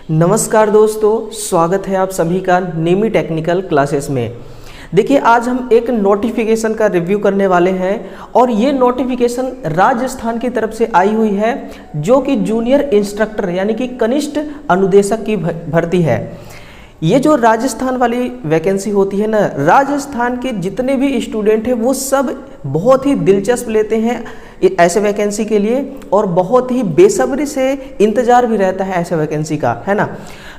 नमस्कार दोस्तों, स्वागत है आप सभी का नेमी टेक्निकल क्लासेस में। देखिए, आज हम एक नोटिफिकेशन का रिव्यू करने वाले हैं और ये नोटिफिकेशन राजस्थान की तरफ से आई हुई है, जो कि जूनियर इंस्ट्रक्टर यानी कि कनिष्ठ अनुदेशक की भर्ती है। ये जो राजस्थान वाली वैकेंसी होती है ना, राजस्थान के जितने भी स्टूडेंट हैं वो सब बहुत ही दिलचस्प लेते हैं ऐसे वैकेंसी के लिए और बहुत ही बेसब्री से इंतज़ार भी रहता है ऐसे वैकेंसी का, है ना।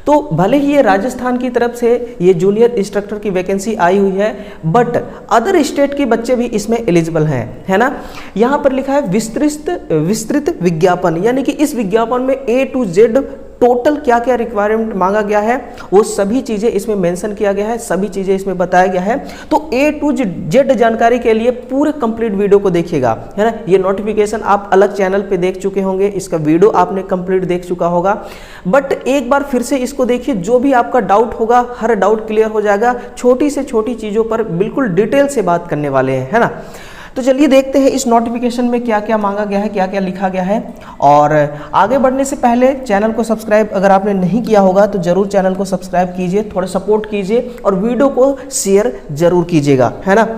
तो भले ही ये राजस्थान की तरफ से ये जूनियर इंस्ट्रक्टर की वैकेंसी आई हुई है, बट अदर स्टेट के बच्चे भी इसमें एलिजिबल हैं, है ना। यहाँ पर लिखा है विस्तृत विज्ञापन, यानी कि इस विज्ञापन में A to Z टोटल क्या क्या रिक्वायरमेंट मांगा गया है वो सभी चीज़ें इसमें मेंशन किया गया है, सभी चीज़ें इसमें बताया गया है। तो A to Z जानकारी के लिए पूरे कंप्लीट वीडियो को देखिएगा, है ना। ये नोटिफिकेशन आप अलग चैनल पे देख चुके होंगे, इसका वीडियो आपने कंप्लीट देख चुका होगा, बट एक बार फिर से इसको देखिए। जो भी आपका डाउट होगा हर डाउट क्लियर हो जाएगा। छोटी से छोटी चीज़ों पर बिल्कुल डिटेल से बात करने वाले हैं, है ना। तो चलिए देखते हैं इस नोटिफिकेशन में क्या क्या मांगा गया है, क्या क्या लिखा गया है। और आगे बढ़ने से पहले चैनल को सब्सक्राइब अगर आपने नहीं किया होगा तो जरूर चैनल को सब्सक्राइब कीजिए, थोड़ा सपोर्ट कीजिए और वीडियो को शेयर जरूर कीजिएगा, है ना।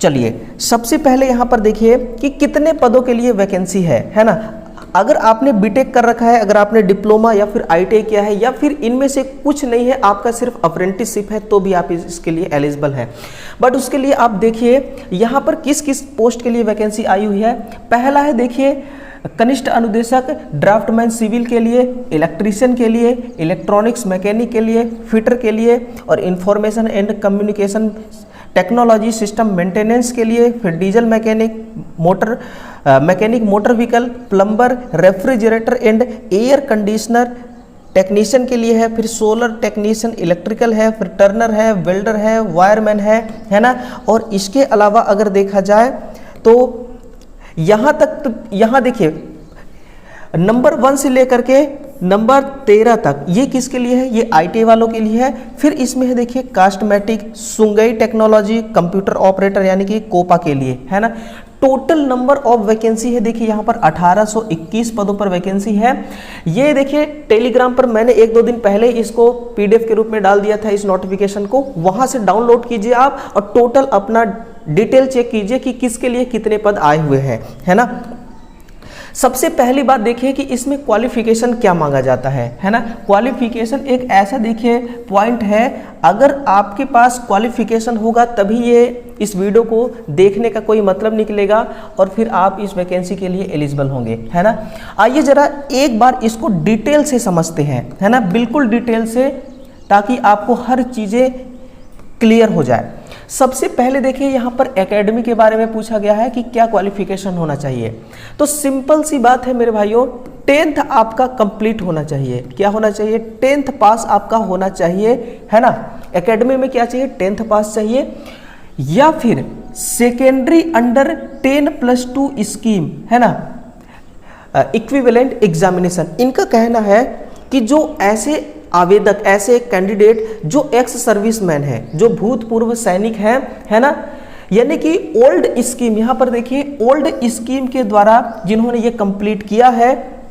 चलिए सबसे पहले यहाँ पर देखिए कि कितने पदों के लिए वैकेंसी है ना। अगर आपने बीटेक कर रखा है, अगर आपने डिप्लोमा या फिर आईटीआई किया है, या फिर इनमें से कुछ नहीं है, आपका सिर्फ अप्रेंटिसशिप है, तो भी आप इसके लिए एलिजिबल हैं। बट उसके लिए आप देखिए यहाँ पर किस किस पोस्ट के लिए वैकेंसी आई हुई है। पहला है देखिए कनिष्ठ अनुदेशक ड्राफ्टमैन सिविल के लिए, इलेक्ट्रीशियन के लिए, इलेक्ट्रॉनिक्स मैकेनिक के लिए, फिटर के लिए और information and communication technology system maintenance के लिए, फिर diesel mechanic, motor vehicle, plumber, refrigerator and air conditioner technician के लिए है, फिर सोलर टेक्नीशियन, इलेक्ट्रिकल है, फिर टर्नर है, वेल्डर है, वायरमैन है ना। और इसके अलावा अगर देखा जाए तो यहाँ तक, तो यहाँ देखिए नंबर 1 से लेकर के नंबर 13 तक ये किसके लिए है, ये आईटी वालों के लिए है। फिर इसमें है देखिए cosmetic, Sungai technology, computer operator यानी कि कोपा के लिए, है ना। टोटल नंबर ऑफ वैकेंसी है देखिए यहाँ पर 1821 पदों पर वैकेंसी है। ये देखिए टेलीग्राम पर मैंने 1-2 दिन पहले इसको पीडीएफ के रूप में डाल दिया था इस नोटिफिकेशन को, वहां से डाउनलोड कीजिए आप और टोटल अपना डिटेल चेक कीजिए कि किसके लिए कितने पद आए हुए हैं, है ना। सबसे पहली बात देखिए कि इसमें क्वालिफिकेशन क्या मांगा जाता है ना। क्वालिफिकेशन एक ऐसा देखिए पॉइंट है, अगर आपके पास क्वालिफिकेशन होगा तभी ये इस वीडियो को देखने का कोई मतलब निकलेगा और फिर आप इस वैकेंसी के लिए एलिजिबल होंगे, है ना। आइए जरा एक बार इसको डिटेल से समझते हैं, है ना, बिल्कुल डिटेल से, ताकि आपको हर चीज़ें क्लियर हो जाए। सबसे पहले देखिए यहाँ पर एकेडमी के बारे में पूछा गया है कि क्या क्वालिफिकेशन होना चाहिए। तो सिंपल सी बात है मेरे भाइयों, 10th आपका कंप्लीट होना चाहिए। क्या होना चाहिए? 10th पास आपका होना चाहिए, है ना। एकेडमी में क्या चाहिए? 10th पास चाहिए, या फिर सेकेंडरी अंडर 10+2 स्कीम, है ना, इक्विवेलेंट एग्जामिनेशन। इनका कहना है कि जो ऐसे आवेदक, ऐसे कैंडिडेट जो एक्स सर्विसमैन है, जो भूतपूर्व सैनिक हैं, है ना, यानी कि ओल्ड स्कीम, यहाँ पर देखिए ओल्ड स्कीम के द्वारा जिन्होंने ये कंप्लीट किया है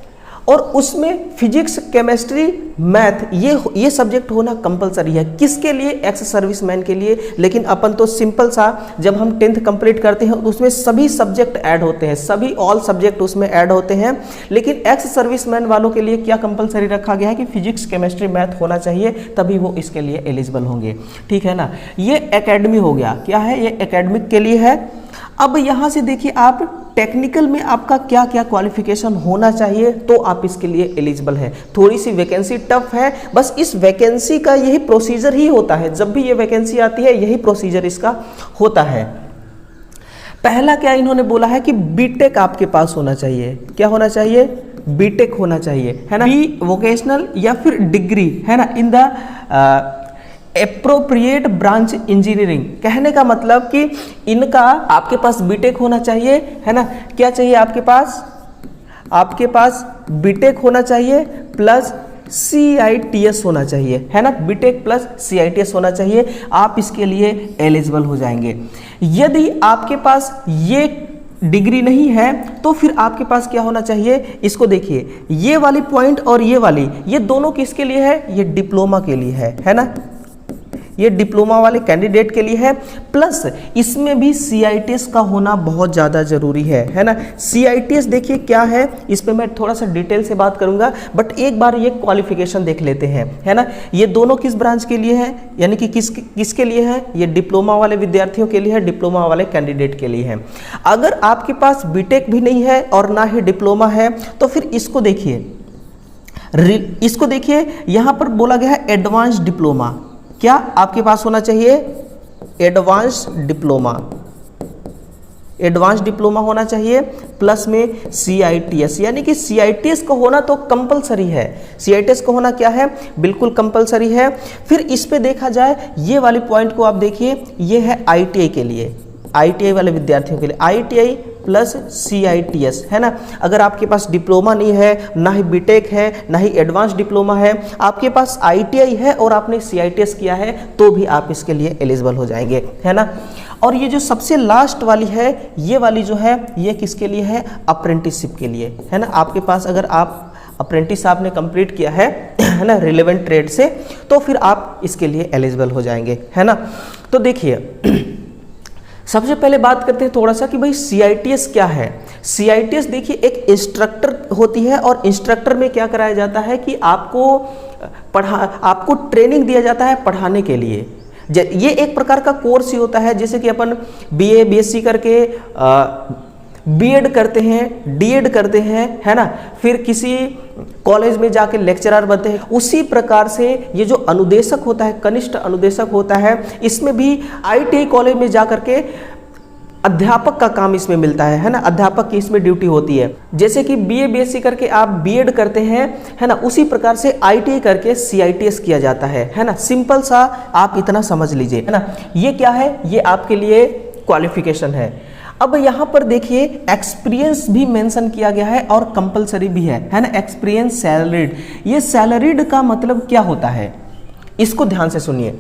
और उसमें फिजिक्स, केमिस्ट्री, मैथ ये सब्जेक्ट होना कंपलसरी है। किसके लिए? एक्स सर्विसमैन के लिए। लेकिन अपन तो सिंपल सा, जब हम 10th कंप्लीट करते हैं तो उसमें सभी सब्जेक्ट ऐड होते हैं, सभी ऑल सब्जेक्ट उसमें ऐड होते हैं। लेकिन एक्स सर्विसमैन वालों के लिए क्या कंपलसरी रखा गया है कि फिजिक्स, केमिस्ट्री, मैथ होना चाहिए, तभी वो इसके लिए एलिजिबल होंगे, ठीक है ना। ये एकेडमी हो गया, क्या है ये? एकेडमिक के लिए है। अब यहाँ से देखिए आप टेक्निकल में आपका क्या क्या क्वालिफिकेशन होना चाहिए तो आप इसके लिए एलिजिबल है। थोड़ी सी वैकेंसी टफ है, बस इस वैकेंसी का यही प्रोसीजर ही होता है। जब भी ये वैकेंसी आती है यही प्रोसीजर इसका होता है। पहला क्या इन्होंने बोला है कि बीटेक आपके पास होना चाहिए। क्या होना चाहिए? बीटेक होना चाहिए, है ना। बी वोकेशनल या फिर डिग्री, है ना, in the appropriate branch engineering. कहने का मतलब कि इनका आपके पास बीटेक होना चाहिए, है ना। क्या चाहिए आपके पास? आपके पास बीटेक होना चाहिए प्लस CITS होना चाहिए, है ना। बीटेक प्लस CITS होना चाहिए, आप इसके लिए एलिजिबल हो जाएंगे। यदि आपके पास ये डिग्री नहीं है तो फिर आपके पास क्या होना चाहिए, इसको देखिए, ये वाली पॉइंट और ये वाली, ये दोनों किसके लिए है, ये डिप्लोमा के लिए है ना, ये डिप्लोमा वाले कैंडिडेट के लिए है। प्लस इसमें भी CITS का होना बहुत ज़्यादा जरूरी है ना। CITS देखिए क्या है, इस पे मैं थोड़ा सा डिटेल से बात करूंगा, बट एक बार ये क्वालिफिकेशन देख लेते हैं, है ना। ये दोनों किस ब्रांच के लिए है, यानी कि किसके लिए है, ये डिप्लोमा वाले विद्यार्थियों के लिए है, डिप्लोमा वाले कैंडिडेट के लिए है। अगर आपके पास बीटेक भी नहीं है और ना ही डिप्लोमा है तो फिर इसको देखिए, यहां पर बोला गया है एडवांस डिप्लोमा, क्या आपके पास होना चाहिए, एडवांस डिप्लोमा होना चाहिए, प्लस में CITS, यानी कि CITS का होना तो कंपलसरी है, CITS का होना क्या है, बिल्कुल कंपलसरी है। फिर इस पे देखा जाए, ये वाली पॉइंट को आप देखिए, ये है ITI के लिए, ITI वाले विद्यार्थियों के लिए, ITI प्लस CITS, है ना। अगर आपके पास डिप्लोमा नहीं है, ना ही बीटेक है, ना ही एडवांस डिप्लोमा है, आपके पास ITI है और आपने CITS किया है, तो भी आप इसके लिए एलिजिबल हो जाएंगे, है ना। और ये जो सबसे लास्ट वाली है, ये वाली जो है, ये किसके लिए है, अप्रेंटिसशिप के लिए, है ना। आपके पास अगर आप अप्रेंटिस आपने कंप्लीट किया है ना, रिलेवेंट ट्रेड से, तो फिर आप इसके लिए एलिजिबल हो जाएंगे, है ना। तो देखिए सबसे पहले बात करते हैं थोड़ा सा कि भाई CITS क्या है। CITS देखिए एक इंस्ट्रक्टर होती है, और इंस्ट्रक्टर में क्या कराया जाता है कि आपको ट्रेनिंग दिया जाता है पढ़ाने के लिए। ये एक प्रकार का कोर्स ही होता है, जैसे कि अपन BA BSc करके B.Ed करते हैं, D.Ed करते हैं, है ना, फिर किसी कॉलेज में जाके लेक्चरर बनते हैं। उसी प्रकार से ये जो अनुदेशक होता है, कनिष्ठ अनुदेशक होता है, इसमें भी ITI कॉलेज में जा करके अध्यापक का काम इसमें मिलता है ना, अध्यापक की इसमें ड्यूटी होती है। जैसे कि BA BSc करके आप B.Ed करते हैं, है ना, उसी प्रकार से ITI करके CITS किया जाता है ना। सिंपल सा आप इतना समझ लीजिए, है ना। ये क्या है, ये आपके लिए क्वालिफिकेशन है। अब यहाँ पर देखिए एक्सपीरियंस भी मेंशन किया गया है और कंपलसरी भी है ना। एक्सपीरियंस सैलरीड, ये सैलरीड का मतलब क्या होता है, इसको ध्यान से सुनिए।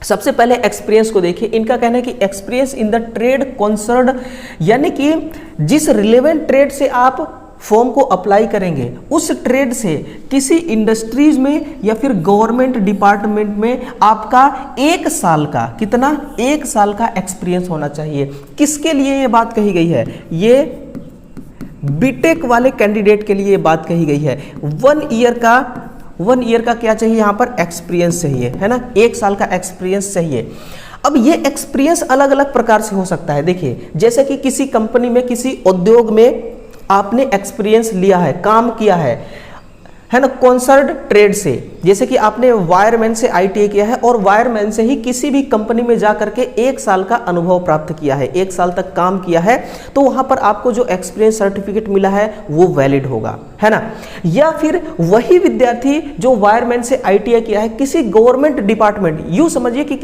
सबसे पहले एक्सपीरियंस को देखिए, इनका कहना है कि experience in the trade concerned, यानी कि जिस रिलेवेंट ट्रेड से आप फॉर्म को अप्लाई करेंगे, उस ट्रेड से किसी इंडस्ट्रीज में या फिर गवर्नमेंट डिपार्टमेंट में आपका 1 साल का, कितना, 1 साल का एक्सपीरियंस होना चाहिए। किसके लिए ये बात कही गई है, ये बीटेक वाले कैंडिडेट के लिए ये बात कही गई है। 1 ईयर का क्या चाहिए, यहाँ पर एक्सपीरियंस चाहिए, है ना, 1 साल का एक्सपीरियंस चाहिए। अब ये एक्सपीरियंस अलग अलग प्रकार से हो सकता है। देखिए जैसे कि किसी कंपनी में, किसी उद्योग में आपने एक्सपीरियंस लिया है, काम किया है ना, कॉन्सर्ड ट्रेड से, जैसे कि आपने वायरमैन से ITI किया है और वायरमैन से ही किसी भी कंपनी में जा करके 1 साल का अनुभव प्राप्त किया है, 1 साल तक काम किया है, तो वहां पर आपको जो एक्सपीरियंस सर्टिफिकेट मिला है वो वैलिड होगा, है ना। या फिर वही विद्यार्थी जो वायरमैन से ITI किया है, किसी गवर्नमेंट डिपार्टमेंट, यूं समझिए कि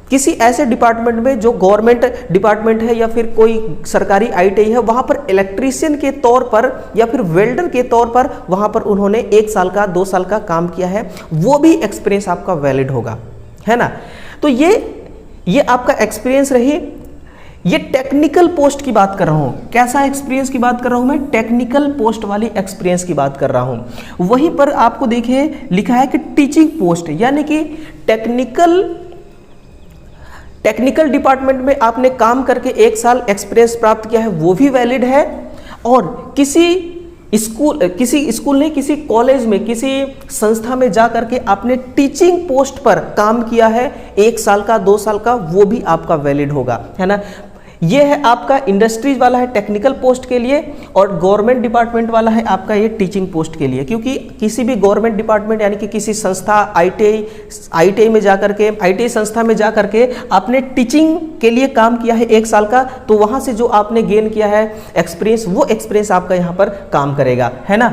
किसी ऐसे डिपार्टमेंट में जो गवर्नमेंट डिपार्टमेंट है या फिर कोई सरकारी ITI है, वहां पर इलेक्ट्रीशियन के तौर पर या फिर वेल्डर के तौर पर वहां पर उन्होंने 1 साल का, 2 साल का काम किया है, वो भी एक्सपीरियंस आपका वैलिड होगा, है ना। तो ये आपका एक्सपीरियंस रही। ये टेक्निकल पोस्ट की बात कर रहा हूं, कैसा एक्सपीरियंस की बात कर रहा हूं मैं, टेक्निकल पोस्ट वाली एक्सपीरियंस की बात कर रहा हूं। वहीं पर आपको देखिए लिखा है कि टीचिंग पोस्ट, यानी कि टेक्निकल डिपार्टमेंट में आपने काम करके 1 साल एक्सपीरियंस प्राप्त किया है, वो भी वैलिड है। और किसी स्कूल ने, किसी कॉलेज में, किसी संस्था में जा करके आपने टीचिंग पोस्ट पर काम किया है 1 साल का, 2 साल का, वो भी आपका वैलिड होगा, है ना। ये है आपका इंडस्ट्रीज वाला है टेक्निकल पोस्ट के लिए, और गवर्नमेंट डिपार्टमेंट वाला है आपका ये टीचिंग पोस्ट के लिए। क्योंकि किसी भी गवर्नमेंट डिपार्टमेंट यानी कि किसी संस्था, ITI में जाकर के, ITI संस्था में जाकर के आपने टीचिंग के लिए काम किया है 1 साल का, तो वहां से जो आपने गेन किया है एक्सपीरियंस, वो एक्सपीरियंस आपका यहाँ पर काम करेगा, है ना।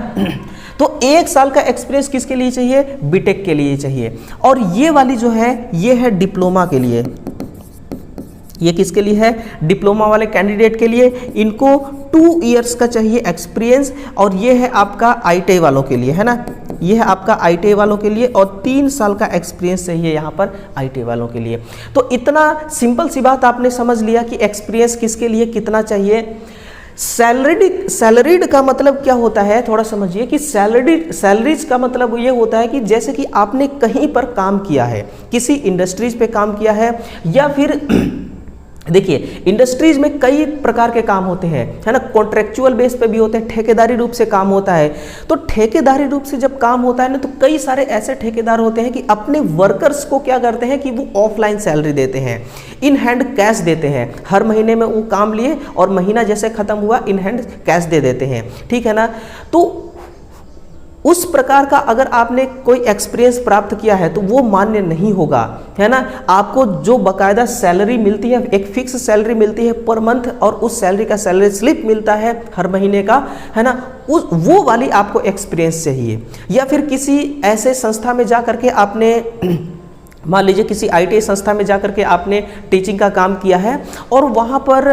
तो 1 साल का एक्सपीरियंस किसके लिए चाहिए, बीटेक के लिए चाहिए। और ये वाली जो है, ये है डिप्लोमा के लिए। ये किसके लिए है, डिप्लोमा वाले कैंडिडेट के लिए। इनको 2 इयर्स का चाहिए एक्सपीरियंस, और ये है आपका ITI वालों के लिए, है ना। ये है आपका ITI वालों के लिए, और 3 साल का एक्सपीरियंस चाहिए यहाँ पर ITI वालों के लिए। तो इतना सिंपल सी बात आपने समझ लिया कि एक्सपीरियंस किसके लिए कितना चाहिए। सैलरीड का मतलब क्या होता है, थोड़ा समझिए कि सैलरीज का मतलब ये होता है कि जैसे कि आपने कहीं पर काम किया है, किसी इंडस्ट्रीज पे काम किया है, या फिर देखिए इंडस्ट्रीज में कई प्रकार के काम होते हैं, है ना, कॉन्ट्रेक्चुअल बेस पे भी होते हैं, ठेकेदारी रूप से काम होता है। तो ठेकेदारी रूप से जब काम होता है ना, तो कई सारे ऐसे ठेकेदार होते हैं कि अपने वर्कर्स को क्या करते हैं कि वो ऑफलाइन सैलरी देते हैं, इन हैंड कैश देते हैं। हर महीने में वो काम लिए और महीना जैसे खत्म हुआ इन हैंड कैश दे देते हैं, ठीक है ना। तो उस प्रकार का अगर आपने कोई एक्सपीरियंस प्राप्त किया है तो वो मान्य नहीं होगा, है ना। आपको जो बकायदा सैलरी मिलती है, एक फिक्स सैलरी मिलती है पर मंथ, और उस सैलरी का सैलरी स्लिप मिलता है हर महीने का, है ना, वो वाली आपको एक्सपीरियंस चाहिए। या फिर किसी ऐसे संस्था में जा करके आपने, मान लीजिए किसी ITI संस्था में जाकर के आपने टीचिंग का काम किया है और वहाँ पर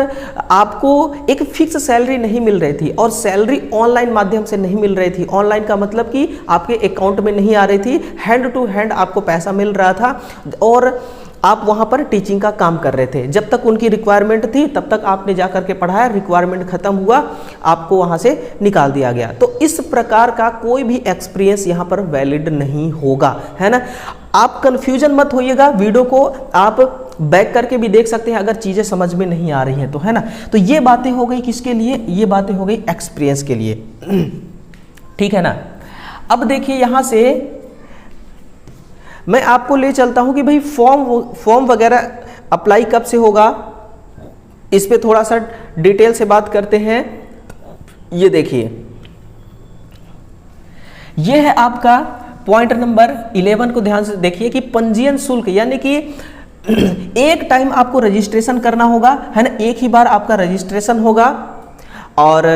आपको एक फिक्स सैलरी नहीं मिल रही थी, और सैलरी ऑनलाइन माध्यम से नहीं मिल रही थी। ऑनलाइन का मतलब कि आपके अकाउंट में नहीं आ रही थी, हैंड टू हैंड आपको पैसा मिल रहा था, और आप वहाँ पर टीचिंग का काम कर रहे थे। जब तक उनकी रिक्वायरमेंट थी तब तक आपने जा करके पढ़ाया, रिक्वायरमेंट खत्म हुआ, आपको वहाँ से निकाल दिया गया। तो इस प्रकार का कोई भी एक्सपीरियंस यहाँ पर वैलिड नहीं होगा, है ना। आप कंफ्यूजन मत होइएगा, वीडियो को आप बैक करके भी देख सकते हैं अगर चीज़ें समझ में नहीं आ रही हैं तो, है ना। तो ये बातें हो गई किसके लिए, ये बातें हो गई एक्सपीरियंस के लिए, ठीक है ना। अब देखिए यहाँ से मैं आपको ले चलता हूं कि भाई फॉर्म वगैरह अप्लाई कब से होगा, इस पे थोड़ा सा डिटेल से बात करते हैं। ये देखिए, ये है आपका पॉइंट नंबर 11 को ध्यान से देखिए कि पंजीयन शुल्क, यानी कि एक टाइम आपको रजिस्ट्रेशन करना होगा, है ना, एक ही बार आपका रजिस्ट्रेशन होगा। और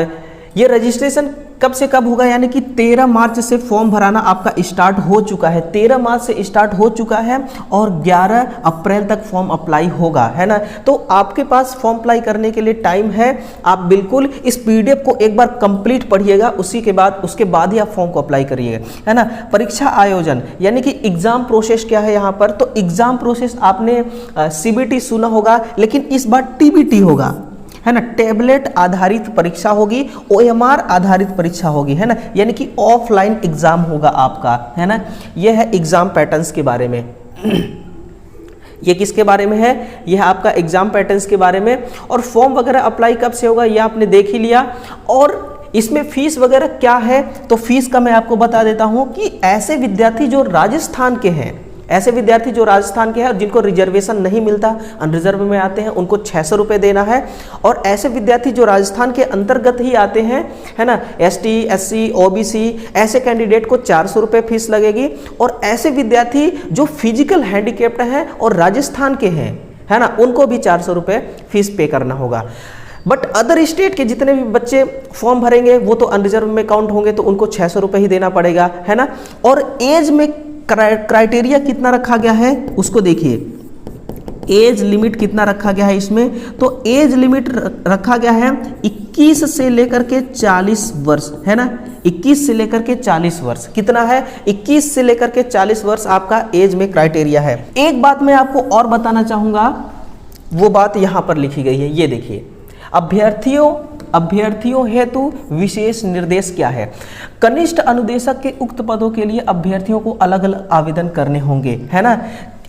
ये रजिस्ट्रेशन कब से कब होगा, यानी कि 13 मार्च से फॉर्म भराना आपका स्टार्ट हो चुका है, 13 मार्च से स्टार्ट हो चुका है, और 11 अप्रैल तक फॉर्म अप्लाई होगा, है ना। तो आपके पास फॉर्म अप्लाई करने के लिए टाइम है। आप बिल्कुल इस PDF को एक बार कंप्लीट पढ़िएगा, उसके बाद ही आप फॉर्म को अप्लाई करिएगा, है ना। परीक्षा आयोजन यानी कि एग्जाम प्रोसेस क्या है यहाँ पर, तो एग्जाम प्रोसेस आपने CBT सुना होगा, लेकिन इस बार TBT होगा, है ना। टैबलेट आधारित परीक्षा होगी, OMR आधारित परीक्षा होगी, है ना, यानी कि ऑफलाइन एग्जाम होगा आपका, है ना। यह है एग्जाम पैटर्न्स के बारे में। ये किसके बारे में है, यह आपका एग्जाम पैटर्न्स के बारे में। और फॉर्म वगैरह अप्लाई कब से होगा ये आपने देख ही लिया। और इसमें फीस वगैरह क्या है, तो फीस का मैं आपको बता देता हूं कि ऐसे विद्यार्थी जो राजस्थान के हैं, और जिनको रिजर्वेशन नहीं मिलता, अनरिजर्व में आते हैं, उनको 600 रुपये देना है। और ऐसे विद्यार्थी जो राजस्थान के अंतर्गत ही आते हैं, है ना, ST SC OBC, ऐसे कैंडिडेट को 400 रुपये फीस लगेगी। और ऐसे विद्यार्थी जो फिजिकल हैंडीकेप्ड हैं और राजस्थान के हैं, है ना, उनको भी 400 रुपये फीस पे करना होगा। बट अदर स्टेट के जितने भी बच्चे फॉर्म भरेंगे वो तो अनरिजर्व में काउंट होंगे, तो उनको 600 रुपये ही देना पड़ेगा, है ना। और एज में क्राइटेरिया कितना रखा गया है उसको देखिए, एज लिमिट कितना रखा गया है इसमें, तो एज लिमिट रखा गया है 21 से लेकर के 40 वर्ष, है ना। 21 से लेकर के 40 वर्ष कितना है, 21 से लेकर के 40 वर्ष आपका एज में क्राइटेरिया है। एक बात मैं आपको और बताना चाहूंगा, वो बात यहां पर लिखी गई है, ये देखिए, अभ्यर्थियों हेतु विशेष निर्देश क्या है। कनिष्ठ अनुदेशक के उक्त पदों के लिए अभ्यर्थियों को अलग अलग आवेदन करने होंगे, है ना।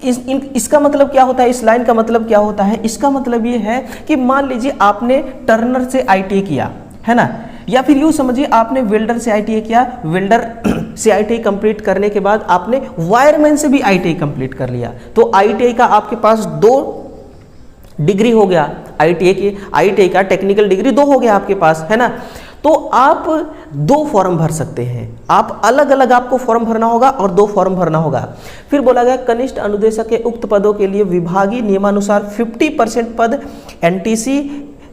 इसका मतलब क्या होता है, इस लाइन का मतलब क्या होता है, इसका मतलब ये है कि मान लीजिए आपने टर्नर से ITI किया, है ना, या फिर यूँ समझिए आपने वेल्डर से ITI किया, वेल्डर से ITI कंप्लीट करने के बाद आपने वायरमैन से भी ITI कंप्लीट कर लिया, तो ITI का आपके पास 2 डिग्री हो गया, ITI का टेक्निकल डिग्री 2 हो गया आपके पास, है ना। तो आप 2 फॉर्म भर सकते हैं, आप अलग अलग आपको फॉर्म भरना होगा और 2 फॉर्म भरना होगा। फिर बोला गया कनिष्ठ अनुदेशक के उक्त पदों के लिए विभागीय नियमानुसार 50% पद NTC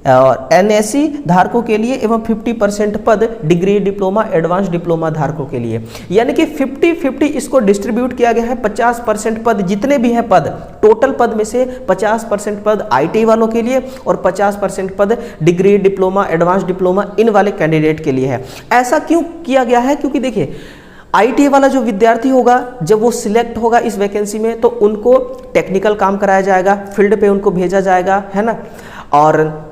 और NSC धारकों के लिए एवं 50% पद डिग्री डिप्लोमा एडवांस डिप्लोमा धारकों के लिए, यानी कि 50-50 इसको डिस्ट्रीब्यूट किया गया है। 50% पद जितने भी हैं पद, टोटल पद में से 50% पद ITI वालों के लिए और 50% पद degree diploma advance diploma in वाले कैंडिडेट के लिए है। ऐसा क्यों किया गया है, क्योंकि देखिए आईटीआई वाला जो विद्यार्थी होगा जब वो सिलेक्ट होगा इस वैकेंसी में तो उनको टेक्निकल काम कराया जाएगा, फील्ड पे उनको भेजा जाएगा, है ना। और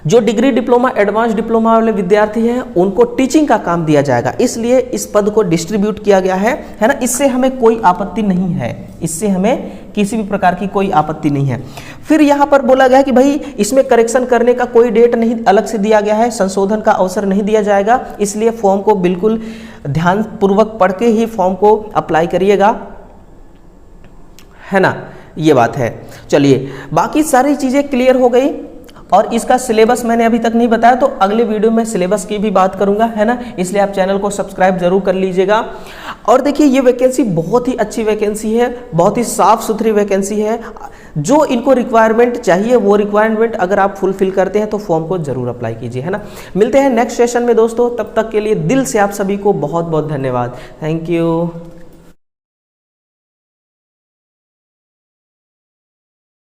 जो डिग्री डिप्लोमा एडवांस डिप्लोमा वाले विद्यार्थी हैं उनको टीचिंग का काम दिया जाएगा, इसलिए इस पद को डिस्ट्रीब्यूट किया गया है ना। इससे हमें कोई आपत्ति नहीं है, इससे हमें किसी भी प्रकार की कोई आपत्ति नहीं है। फिर यहाँ पर बोला गया कि भाई इसमें करेक्शन करने का कोई डेट नहीं अलग से दिया गया है, संशोधन का अवसर नहीं दिया जाएगा, इसलिए फॉर्म को बिल्कुल ध्यानपूर्वक पढ़ के ही फॉर्म को अप्लाई करिएगा, है ना। ये बात है। चलिए बाकी सारी चीज़ें क्लियर हो गई और इसका सिलेबस मैंने अभी तक नहीं बताया, तो अगले वीडियो में सिलेबस की भी बात करूंगा, है ना। इसलिए आप चैनल को सब्सक्राइब जरूर कर लीजिएगा। और देखिए ये वैकेंसी बहुत ही अच्छी वैकेंसी है, बहुत ही साफ सुथरी वैकेंसी है। जो इनको रिक्वायरमेंट चाहिए वो रिक्वायरमेंट अगर आप फुलफिल करते हैं तो फॉर्म को जरूर अप्लाई कीजिए, है ना। मिलते हैं नेक्स्ट सेशन में दोस्तों, तब तक के लिए दिल से आप सभी को बहुत बहुत धन्यवाद। Thank you.